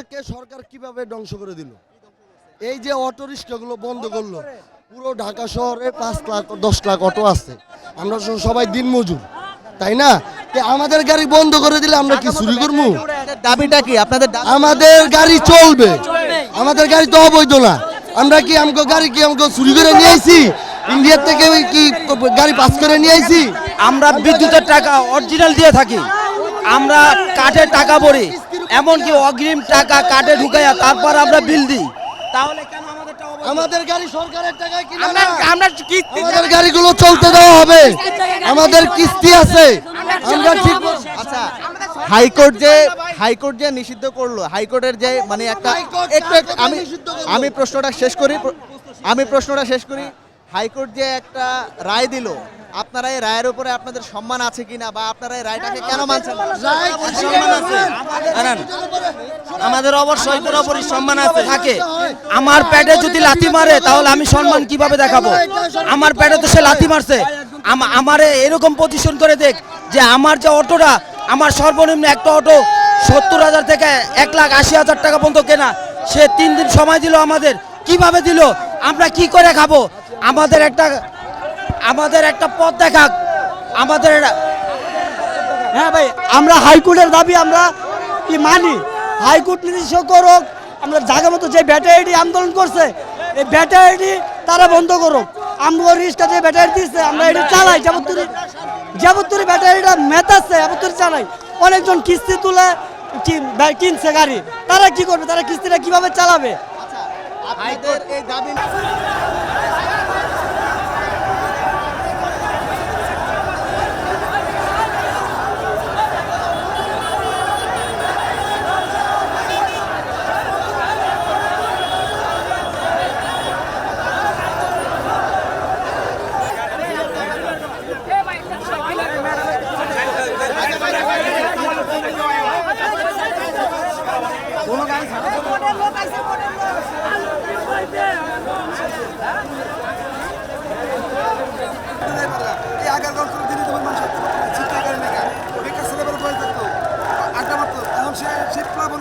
আমাদেরকে সরকার কিভাবে ধ্বংস করে দিল। এই যে অটো রিক্সাগুলো বন্ধ করলো, পুরো ঢাকা শহরে 5 লাখ 10 লাখ অটো আছে, আমরা সবাই দিনমজুর, তাই না? আমাদের গাড়ি বন্ধ করে দিলে আমরা কি চুরি করবো? দাবিটা কি আপনাদের? আমাদের গাড়ি চলবে, আমাদের গাড়ি তো অবৈধ না। আমরা কি আমগো গাড়ি কি আমগো চুরি করে নিয়ে আইছি? ইন্ডিয়া থেকে কি গাড়ি পাস করে নিয়ে আইছি? আমরা বিদ্যুতের টাকা অরিজিনাল দিয়ে থাকি, আমরা কাঠের টাকা ভরি, এমনকি অগ্রিম টাকা কাঠে ঢুকাইয়া তারপর আমরা বিল দিই। তাহলে কেন আমাদের গাড়ি সরকারের টাকায় কিনা? আমরা কিস্তি আমাদের গাড়িগুলো চলতে দেওয়া হবে, আমাদের কিস্তি আছে, আমরা ঠিক। আচ্ছা, হাইকোর্ট যে নিষিদ্ধ করলো, হাইকোর্টের যে মানে একটা আমি প্রশ্নটা শেষ করি। হাইকোর্ট যে একটা রায় দিল, আপনারা এই রায়ের উপরে আপনাদের সম্মান আছে কিনা, বা আপনারা এই রায়টাকে কেন মানছেন? আমাদের অবশ্যই পুরোপুরি সম্মান আছে থাকে। আমার পেটে যদি লাথি মারে তাহলে আমি সম্মান কিভাবে দেখাবো? আমার পেটে তো সে লাথি মারছে, আমারে এরকম পজিশন করে দেখ যে আমার যে অটোটা, আমার সর্বনিম্ন একটা অটো 70,000 থেকে 1,80,000 টাকা পর্যন্ত কেনা, সে 3 দিন সময় দিল আমাদের। কিভাবে দিল? আমরা কি করে খাবো? আমাদের একটা পথ দেখাক আমাদের। হ্যাঁ ভাই, আমরা হাইকোর্টের দাবি আমরা কি মানি, হাইকোর্ট নির্দেশ করুক। আমরা জায়গা মতো যে ব্যাটারি আন্দোলন করছে, এই ব্যাটারি তারা বন্ধ করুক। আমরা রিক্সা যে ব্যাটারি দিচ্ছে আমরা এটি চালাই, যাবত্তরি ব্যাটারিটা মেতাচ্ছে, যাবত্তরি চালাই। অনেকজন কিস্তি তুলে কিনছে গাড়ি, তারা কি করবে? তারা কিস্তিটা কিভাবে চালাবে? আপনাদের এই দাবি এখন সে প্লাবন